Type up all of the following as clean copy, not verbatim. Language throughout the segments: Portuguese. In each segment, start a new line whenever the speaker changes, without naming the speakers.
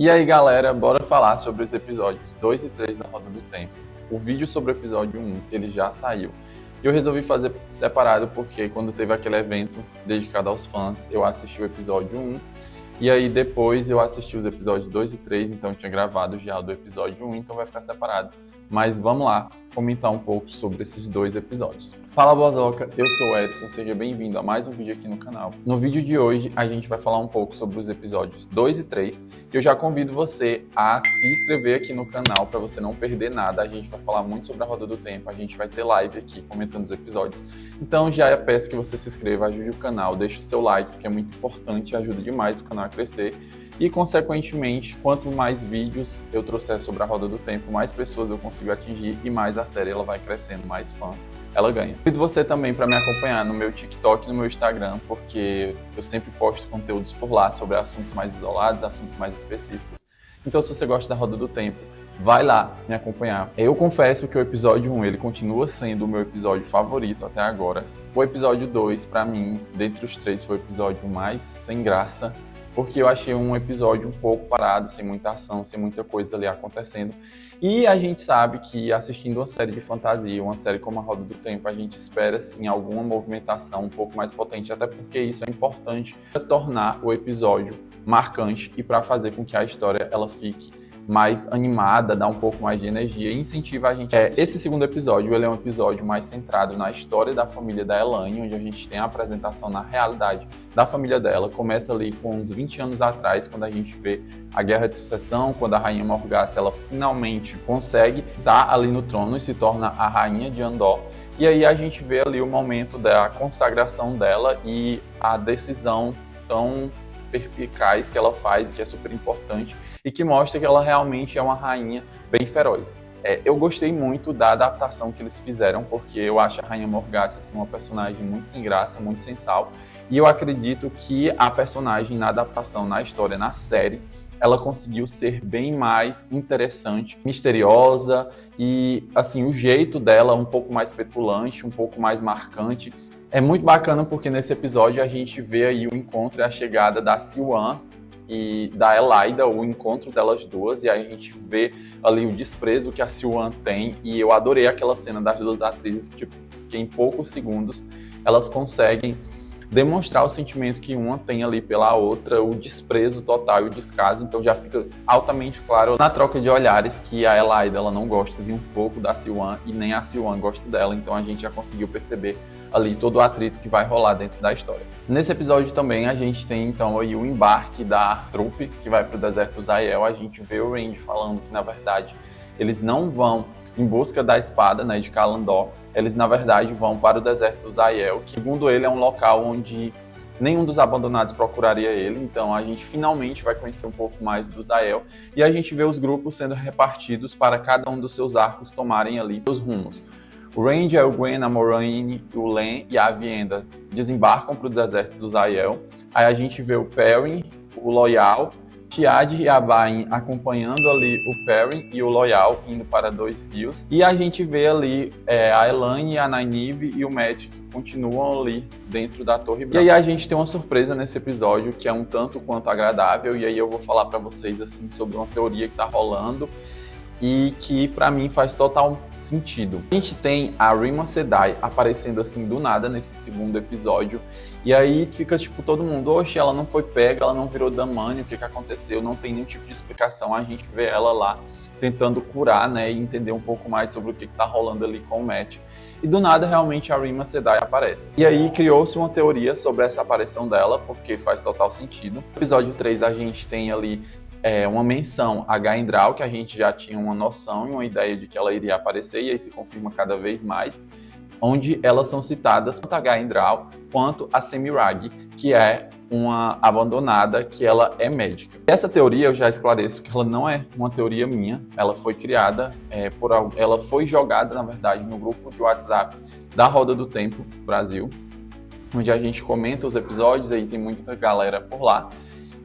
E aí galera, bora falar sobre os episódios 2 e 3 da Roda do Tempo. O vídeo sobre o episódio 1, ele já saiu. E eu resolvi fazer separado porque quando teve aquele evento dedicado aos fãs, eu assisti o episódio 1. E aí depois eu assisti os episódios 2 e 3, então eu tinha gravado já do episódio 1, então vai ficar separado. Mas vamos lá comentar um pouco sobre esses dois episódios. Fala Bozoca, eu sou o Edson, seja bem-vindo a mais um vídeo aqui no canal. No vídeo de hoje a gente vai falar um pouco sobre os episódios 2 e 3 e eu já convido você a se inscrever aqui no canal para você não perder nada. A gente vai falar muito sobre a Roda do Tempo, a gente vai ter live aqui comentando os episódios. Então já peço que você se inscreva, ajude o canal, deixe o seu like, porque é muito importante e ajuda demais o canal a crescer. E, consequentemente, quanto mais vídeos eu trouxer sobre a Roda do Tempo, mais pessoas eu consigo atingir e mais a série ela vai crescendo, mais fãs ela ganha. Convido você também para me acompanhar no meu TikTok e no meu Instagram, porque eu sempre posto conteúdos por lá sobre assuntos mais isolados, assuntos mais específicos. Então, se você gosta da Roda do Tempo, vai lá me acompanhar. Eu confesso que o episódio 1 ele continua sendo o meu episódio favorito até agora. O episódio 2, para mim, dentre os três, foi o episódio mais sem graça, porque eu achei um episódio um pouco parado, sem muita ação, sem muita coisa ali acontecendo. E a gente sabe que assistindo uma série de fantasia, uma série como a Roda do Tempo, a gente espera sim alguma movimentação um pouco mais potente, até porque isso é importante para tornar o episódio marcante e para fazer com que a história ela fique mais animada, dá um pouco mais de energia e incentiva a gente a assistir. Esse segundo episódio, ele é um episódio mais centrado na história da família da Elaine, onde a gente tem a apresentação na realidade da família dela. Começa ali com uns 20 anos atrás, quando a gente vê a Guerra de Sucessão, quando a Rainha Morgase, ela finalmente consegue estar ali no trono e se torna a Rainha de Andor. E aí a gente vê ali o momento da consagração dela e a decisão tão perspicaz que ela faz, que é super importante e que mostra que ela realmente é uma rainha bem feroz. Eu gostei muito da adaptação que eles fizeram, porque eu acho a Rainha Morgase assim, uma personagem muito sem graça, muito sem sal, e eu acredito que a personagem na adaptação, na história, na série, ela conseguiu ser bem mais interessante, misteriosa e assim o jeito dela um pouco mais petulante, um pouco mais marcante. É muito bacana porque nesse episódio a gente vê aí o encontro e a chegada da Siuan e da Elaida, o encontro delas duas, e aí a gente vê ali o desprezo que a Siuan tem, e eu adorei aquela cena das duas atrizes, tipo, que em poucos segundos elas conseguem demonstrar o sentimento que uma tem ali pela outra, o desprezo total e o descaso, então já fica altamente claro na troca de olhares que a Elaida ela não gosta de um pouco da Siuan e nem a Siuan gosta dela, então a gente já conseguiu perceber ali todo o atrito que vai rolar dentro da história. Nesse episódio também a gente tem então aí o embarque da trupe que vai para o deserto do Zael, a gente vê o Randy falando que na verdade eles não vão em busca da espada, né, de Kalandor, eles na verdade vão para o deserto do Zael, que segundo ele é um local onde nenhum dos abandonados procuraria ele, então a gente finalmente vai conhecer um pouco mais do Zael e a gente vê os grupos sendo repartidos para cada um dos seus arcos tomarem ali os rumos. O Randy, o Gwen, a Moraine, o Len e a Avienda desembarcam para o deserto do Zael, aí a gente vê o Perrin, o Loyal, Tiad e a Bain acompanhando ali o Perrin e o Loyal indo para Dois Rios. E a gente vê ali a Elaine, a Nynaeve e o Matt que continuam ali dentro da Torre Branca. E aí a gente tem uma surpresa nesse episódio que é um tanto quanto agradável. E aí eu vou falar para vocês assim sobre uma teoria que tá rolando e que pra mim faz total sentido. A gente tem a Rima Sedai aparecendo assim do nada nesse segundo episódio e aí fica tipo todo mundo, oxe, ela não foi pega, ela não virou Damani, o que aconteceu? Não tem nenhum tipo de explicação, a gente vê ela lá tentando curar, né, e entender um pouco mais sobre o que tá rolando ali com o Matt. E do nada realmente a Rima Sedai aparece. E aí criou-se uma teoria sobre essa aparição dela, porque faz total sentido. No episódio 3 a gente tem ali uma menção a Gaindral, que a gente já tinha uma noção e uma ideia de que ela iria aparecer, e aí se confirma cada vez mais, onde elas são citadas tanto a Gaindral quanto a Semirhage, que é uma abandonada, que ela é médica. Essa teoria eu já esclareço que ela não é uma teoria minha, ela foi criada, ela foi jogada, na verdade, no grupo de WhatsApp da Roda do Tempo Brasil, onde a gente comenta os episódios, aí tem muita galera por lá.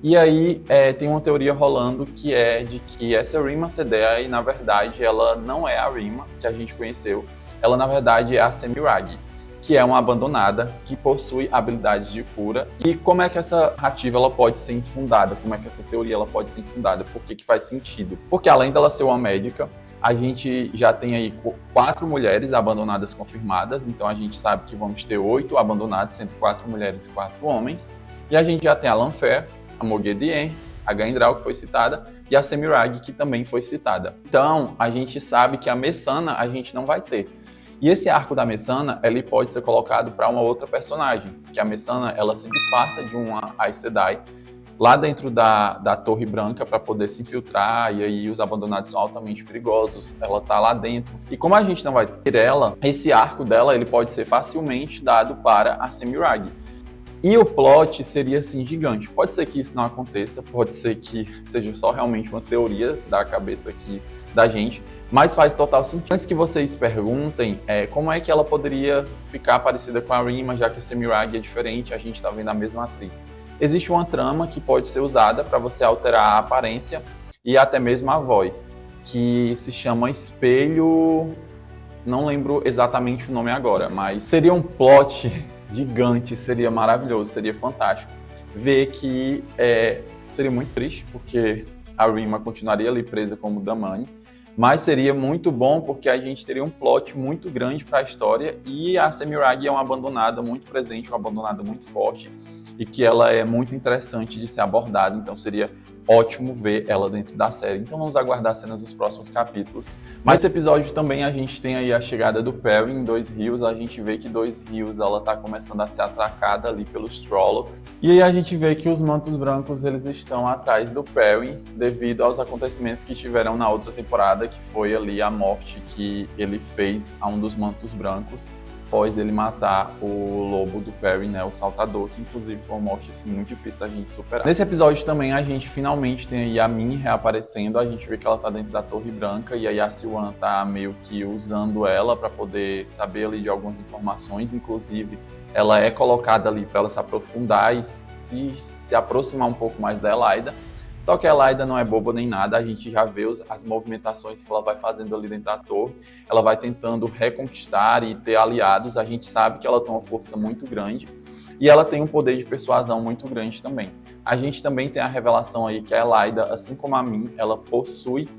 E aí tem uma teoria rolando que é de que essa Rima Sedai, na verdade, ela não é a Rima que a gente conheceu. Ela, na verdade, é a Semirhage. que é uma abandonada, que possui habilidades de cura. E como é que essa narrativa ela pode ser infundada? Como é que essa teoria ela pode ser infundada? Por que faz sentido? Porque além dela ser uma médica, a gente já tem aí 4 mulheres abandonadas confirmadas, então a gente sabe que vamos ter 8 abandonados, sendo 4 mulheres e 4 homens. E a gente já tem a Lanfear, a Moghedien, a Gaindral, que foi citada, e a Semirhage, que também foi citada. Então, a gente sabe que a Messana a gente não vai ter. E esse arco da Messana, ele pode ser colocado para uma outra personagem, que a Messana, ela se disfarça de uma Aes Sedai lá dentro da Torre Branca para poder se infiltrar, e aí os abandonados são altamente perigosos, ela tá lá dentro. E como a gente não vai ter ela, esse arco dela, ele pode ser facilmente dado para a Semirhage. E o plot seria, assim, gigante. Pode ser que isso não aconteça, pode ser que seja só realmente uma teoria da cabeça aqui da gente, mas faz total sentido. Antes que vocês perguntem, como é que ela poderia ficar parecida com a Rima, já que a Semirhage é diferente, a gente está vendo a mesma atriz. Existe uma trama que pode ser usada para você alterar a aparência e até mesmo a voz, que se chama Espelho... Não lembro exatamente o nome agora, mas seria um plot gigante, seria maravilhoso, seria fantástico. Ver que seria muito triste, porque a Rima continuaria ali presa como Damane, mas seria muito bom porque a gente teria um plot muito grande para a história, e a Semirhage é uma abandonada muito presente, uma abandonada muito forte, e que ela é muito interessante de ser abordada, então seria ótimo ver ela dentro da série. Então vamos aguardar cenas dos próximos capítulos. Mas nesse episódio também a gente tem aí a chegada do Perrin em Dois Rios. A gente vê que Dois Rios ela tá começando a ser atracada ali pelos Trollocs. E aí a gente vê que os Mantos Brancos eles estão atrás do Perrin devido aos acontecimentos que tiveram na outra temporada, que foi ali a morte que ele fez a um dos Mantos Brancos após ele matar o lobo do Perrin, né, o Saltador, que inclusive foi uma morte assim, muito difícil da gente superar. Nesse episódio também a gente finalmente tem aí a Min reaparecendo, a gente vê que ela tá dentro da Torre Branca e aí a Siuan tá meio que usando ela para poder saber ali de algumas informações, inclusive ela é colocada ali para ela se aprofundar e se aproximar um pouco mais da Elaida. Só que a Elaida não é boba nem nada, a gente já vê as movimentações que ela vai fazendo ali dentro da torre, ela vai tentando reconquistar e ter aliados, a gente sabe que ela tem uma força muito grande e ela tem um poder de persuasão muito grande também. A gente também tem a revelação aí que a Elaida, assim como a Min, ela possui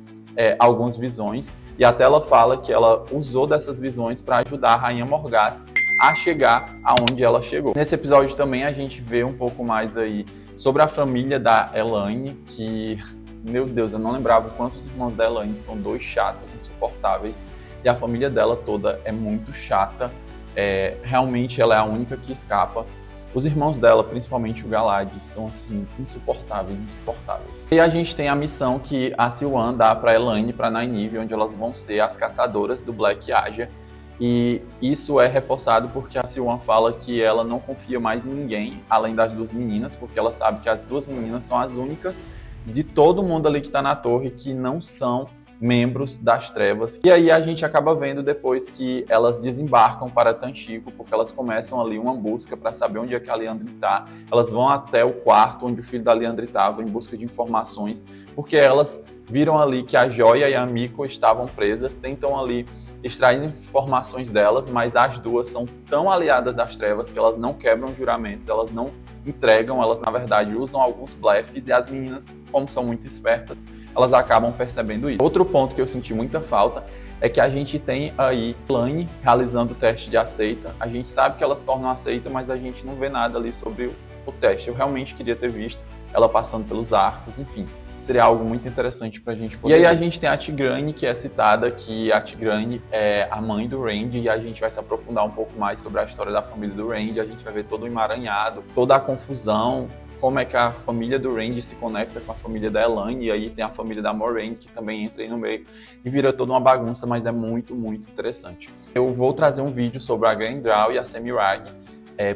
algumas visões, e até ela fala que ela usou dessas visões para ajudar a Rainha Morgase a chegar aonde ela chegou. Nesse episódio também a gente vê um pouco mais aí sobre a família da Elaine, que, meu Deus, eu não lembrava quantos irmãos da Elaine são 2 chatos, insuportáveis, e a família dela toda é muito chata, realmente ela é a única que escapa. Os irmãos dela, principalmente o Galad, são assim, insuportáveis. E a gente tem a missão que a Siuan dá para Elaine, para Nynaeve, onde elas vão ser as caçadoras do Black Ajah. E isso é reforçado porque a Siuan fala que ela não confia mais em ninguém, além das 2 meninas, porque ela sabe que as 2 meninas são as únicas de todo mundo ali que está na torre que não são membros das trevas. E aí a gente acaba vendo depois que elas desembarcam para Tanchico, porque elas começam ali uma busca para saber onde é que a Liandry está. Elas vão até o quarto onde o filho da Liandry estava em busca de informações, porque elas viram ali que a Joia e a Miko estavam presas, tentam ali extrair informações delas, mas as 2 são tão aliadas das trevas que elas não quebram juramentos, elas não entregam, elas na verdade usam alguns blefs, e as meninas, como são muito espertas, elas acabam percebendo isso. Outro ponto que eu senti muita falta é que a gente tem aí Elaine realizando o teste de aceita. A gente sabe que elas tornam aceita, mas a gente não vê nada ali sobre o teste. Eu realmente queria ter visto ela passando pelos arcos, enfim. Seria algo muito interessante pra gente poder. E aí a gente tem a Tigrane, que é citada, que a Tigrane é a mãe do Randy, e a gente vai se aprofundar um pouco mais sobre a história da família do Randy. A gente vai ver todo o emaranhado, toda a confusão, como é que a família do Randy se conecta com a família da Elaine, e aí tem a família da Moiraine, que também entra aí no meio, e vira toda uma bagunça, mas é muito, muito interessante. Eu vou trazer um vídeo sobre a Gaindral e a Semirhage,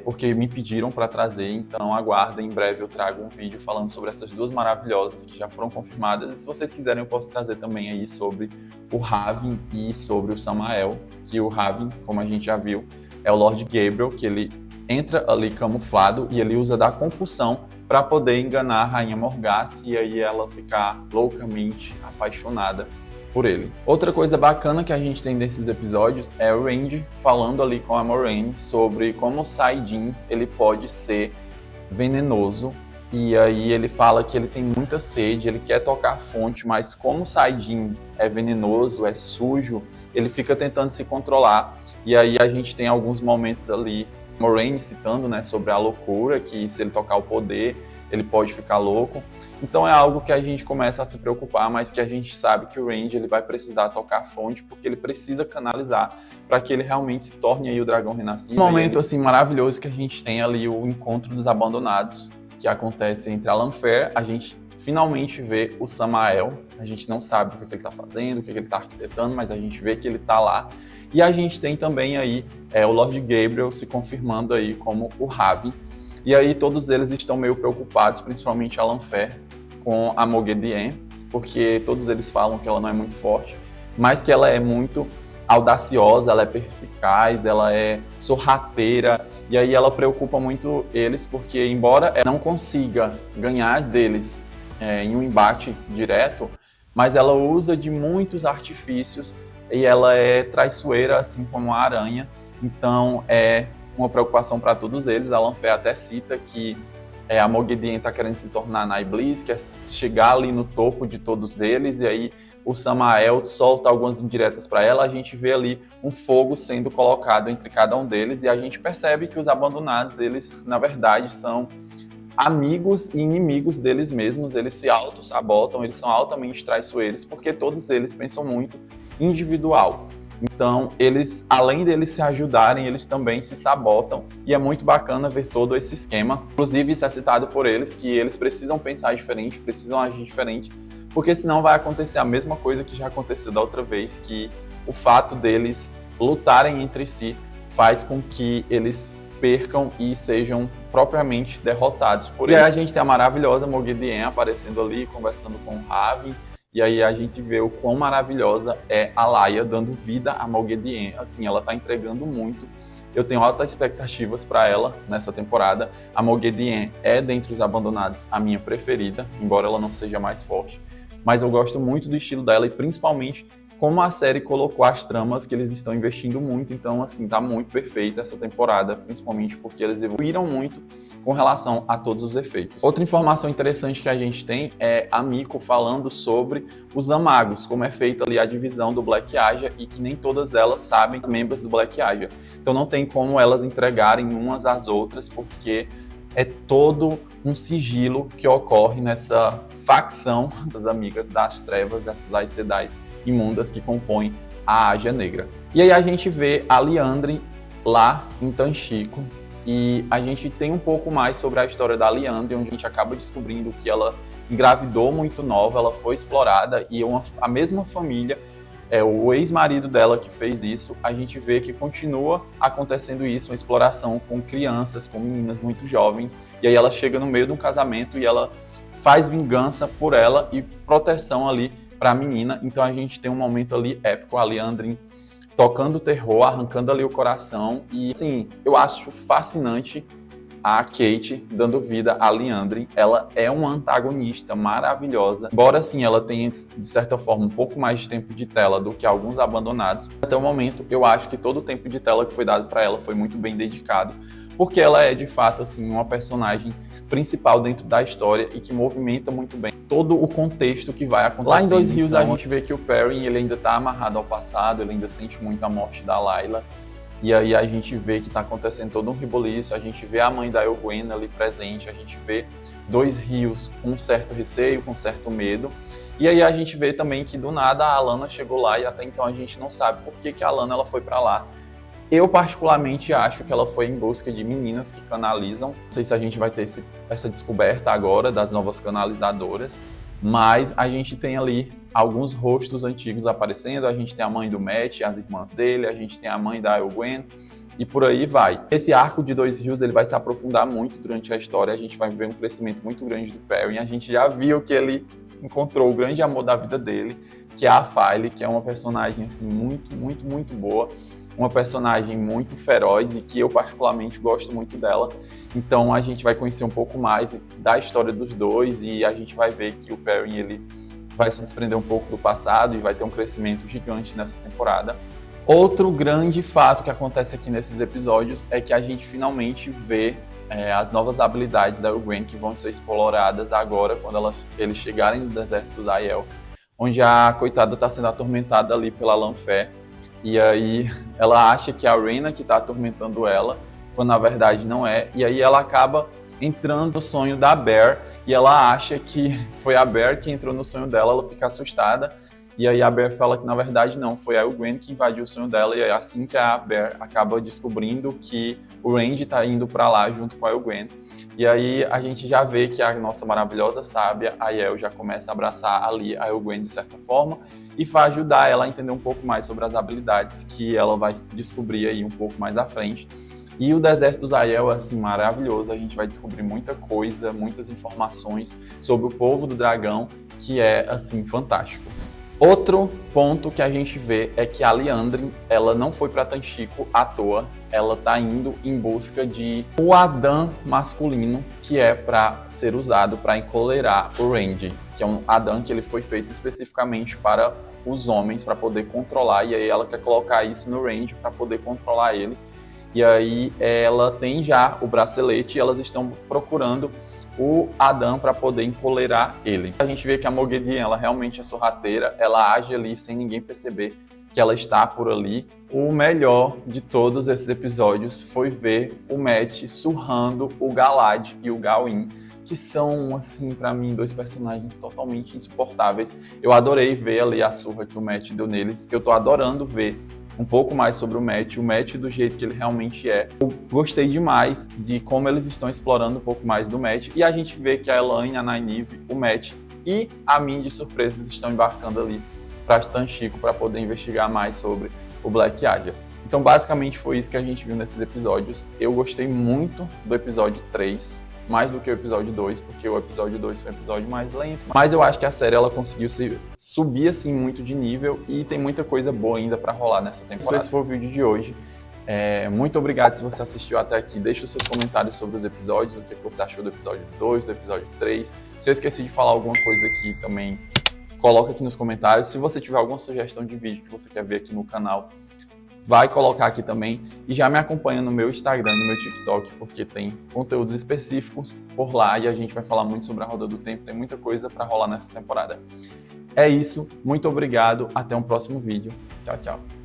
porque me pediram para trazer, então aguardem, em breve eu trago um vídeo falando sobre essas 2 maravilhosas que já foram confirmadas, e se vocês quiserem eu posso trazer também aí sobre o Rahvin e sobre o Samael, que o Rahvin, como a gente já viu, é o Lord Gabriel, que ele entra ali camuflado e ele usa da compulsão para poder enganar a Rainha Morgase e aí ela ficar loucamente apaixonada por ele. Outra coisa bacana que a gente tem nesses episódios é o Randy falando ali com a Moraine sobre como o Saidin ele pode ser venenoso. E aí ele fala que ele tem muita sede, ele quer tocar a fonte, mas como o Saidin é venenoso, é sujo, ele fica tentando se controlar. E aí a gente tem alguns momentos ali, Moraine citando, né, sobre a loucura, que se ele tocar o poder, ele pode ficar louco. Então é algo que a gente começa a se preocupar, mas que a gente sabe que o Randy ele vai precisar tocar a fonte, porque ele precisa canalizar para que ele realmente se torne aí o dragão renascido. Um momento assim maravilhoso que a gente tem ali o encontro dos abandonados, que acontece entre a Lanfear, a gente finalmente vê o Samael, a gente não sabe o que ele está fazendo, o que ele está arquitetando, mas a gente vê que ele está lá. E a gente tem também aí o Lord Gabriel se confirmando aí como o Ravi. E aí todos eles estão meio preocupados, principalmente a Lanfear, com a Moghedien, porque todos eles falam que ela não é muito forte, mas que ela é muito audaciosa, ela é perspicaz, ela é sorrateira, e aí ela preocupa muito eles, porque embora ela não consiga ganhar deles em um embate direto, mas ela usa de muitos artifícios e ela é traiçoeira, assim como a aranha, então é uma preocupação para todos eles. A Lanfear até cita que a Moghedien está querendo se tornar Nightbliss, quer chegar ali no topo de todos eles, e aí o Samael solta algumas indiretas para ela, a gente vê ali um fogo sendo colocado entre cada um deles, e a gente percebe que os abandonados, eles, na verdade, são amigos e inimigos deles mesmos, eles se auto-sabotam, eles são altamente traiçoeiros, porque todos eles pensam muito individual. Então, eles, além deles se ajudarem, eles também se sabotam, e é muito bacana ver todo esse esquema. Inclusive, isso é citado por eles, que eles precisam pensar diferente, precisam agir diferente, porque senão vai acontecer a mesma coisa que já aconteceu da outra vez, que o fato deles lutarem entre si faz com que eles percam e sejam propriamente derrotados. E aí a gente tem a maravilhosa Moghedien aparecendo ali, conversando com o Ravi, e aí a gente vê o quão maravilhosa é a Laia dando vida a Moghedien. Assim, ela tá entregando muito. Eu tenho altas expectativas para ela nessa temporada. A Moghedien é, dentre os abandonados, a minha preferida, embora ela não seja mais forte. Mas eu gosto muito do estilo dela e principalmente como a série colocou as tramas, que eles estão investindo muito. Então, assim, tá muito perfeita essa temporada, principalmente porque eles evoluíram muito com relação a todos os efeitos. Outra informação interessante que a gente tem é a Miko falando sobre os Amagos, como é feita ali a divisão do Black Aja e que nem todas elas sabem os membros do Black Aja. Então não tem como elas entregarem umas às outras, porque é todo um sigilo que ocorre nessa facção das Amigas das Trevas, essas Aes Sedais imundas que compõem a Aja Negra. E aí a gente vê a Liandrin lá em Tanchico, e a gente tem um pouco mais sobre a história da Liandrin, onde a gente acaba descobrindo que ela engravidou muito nova, ela foi explorada, e a mesma família, o ex-marido dela que fez isso, a gente vê que continua acontecendo isso, uma exploração com crianças, com meninas muito jovens, e aí ela chega no meio de um casamento e ela faz vingança por ela e proteção ali para a menina. Então a gente tem um momento ali épico, a Liandrin tocando terror, arrancando ali o coração, e assim, eu acho fascinante a Kate dando vida a Liandrin. Ela é uma antagonista maravilhosa, embora assim ela tenha de certa forma um pouco mais de tempo de tela do que alguns abandonados. Até o momento eu acho que todo o tempo de tela que foi dado para ela foi muito bem dedicado, porque ela é de fato assim uma personagem principal dentro da história e que movimenta muito bem todo o contexto que vai acontecer. Lá em Dois Rios a gente vê que o Perrin ele ainda está amarrado ao passado, ele ainda sente muito a morte da Layla. E aí a gente vê que está acontecendo todo um reboliço, a gente vê a mãe da Egwene ali presente, a gente vê Dois Rios com um certo receio, com um certo medo. E aí a gente vê também que do nada a Alanna chegou lá e até então a gente não sabe por que a Alanna ela foi para lá. Eu particularmente acho que ela foi em busca de meninas que canalizam. Não sei se a gente vai ter essa descoberta agora das novas canalizadoras, mas a gente tem ali alguns rostos antigos aparecendo. A gente tem a mãe do Mat, as irmãs dele, a gente tem a mãe da Egwene e por aí vai. Esse arco de Dois Rios ele vai se aprofundar muito durante a história, a gente vai ver um crescimento muito grande do Perrin. A gente já viu que ele encontrou o grande amor da vida dele, que é a Fyle, que é uma personagem assim, muito, muito, muito boa. Uma personagem muito feroz e que eu particularmente gosto muito dela. Então a gente vai conhecer um pouco mais da história dos dois e a gente vai ver que o Perrin ele vai se desprender um pouco do passado e vai ter um crescimento gigante nessa temporada. Outro grande fato que acontece aqui nesses episódios é que a gente finalmente vê as novas habilidades da Elgwen que vão ser exploradas agora quando eles chegarem no deserto dos Aiel, onde a coitada está sendo atormentada ali pela Lanfé. E aí ela acha que é a Rhaena que está atormentando ela, quando na verdade não é. E aí ela acaba entrando no sonho da Bear e ela acha que foi a Bear que entrou no sonho dela, ela fica assustada. E aí a Bear fala que na verdade não, foi a Elgwen que invadiu o sonho dela, e é assim que a Bear acaba descobrindo que o Randy tá indo para lá junto com a Elgwen. E aí a gente já vê que a nossa maravilhosa sábia, a Aiel, já começa a abraçar ali a Elgwen de certa forma e vai ajudar ela a entender um pouco mais sobre as habilidades que ela vai descobrir aí um pouco mais à frente. E o deserto dos Aiel é assim maravilhoso, a gente vai descobrir muita coisa, muitas informações sobre o povo do dragão, que é assim fantástico. Outro ponto que a gente vê é que a Liandrin, ela não foi para Tanchico à toa, ela tá indo em busca de o Adan masculino, que é para ser usado para encolerar o Randy, que é um Adan que ele foi feito especificamente para os homens, para poder controlar, e aí ela quer colocar isso no Randy para poder controlar ele. E aí ela tem já o bracelete e elas estão procurando o Adan para poder encolerar ele. A gente vê que a Moghedien, ela realmente é sorrateira, ela age ali sem ninguém perceber que ela está por ali. O melhor de todos esses episódios foi ver o Mat surrando o Galad e o Gawyn, que são, assim, para mim, dois personagens totalmente insuportáveis. Eu adorei ver ali a surra que o Mat deu neles, eu tô adorando ver um pouco mais sobre o Mat do jeito que ele realmente é. Eu gostei demais de como eles estão explorando um pouco mais do Mat, e a gente vê que a Elayne, a Nynaeve, o Mat e a Min de surpresas estão embarcando ali para Tanchico para poder investigar mais sobre o Black Ajah. Então basicamente foi isso que a gente viu nesses episódios. Eu gostei muito do episódio 3, mais do que o episódio 2, porque o episódio 2 foi um episódio mais lento. Mas eu acho que a série ela conseguiu subir assim muito de nível e tem muita coisa boa ainda para rolar nessa temporada. Esse foi o vídeo de hoje. Muito obrigado se você assistiu até aqui. Deixa os seus comentários sobre os episódios, o que você achou do episódio 2, do episódio 3. Se eu esqueci de falar alguma coisa aqui também, coloca aqui nos comentários. Se você tiver alguma sugestão de vídeo que você quer ver aqui no canal, vai colocar aqui também, e já me acompanha no meu Instagram, no meu TikTok, porque tem conteúdos específicos por lá e a gente vai falar muito sobre a Roda do Tempo, tem muita coisa para rolar nessa temporada. É isso, muito obrigado, até um próximo vídeo. Tchau, tchau.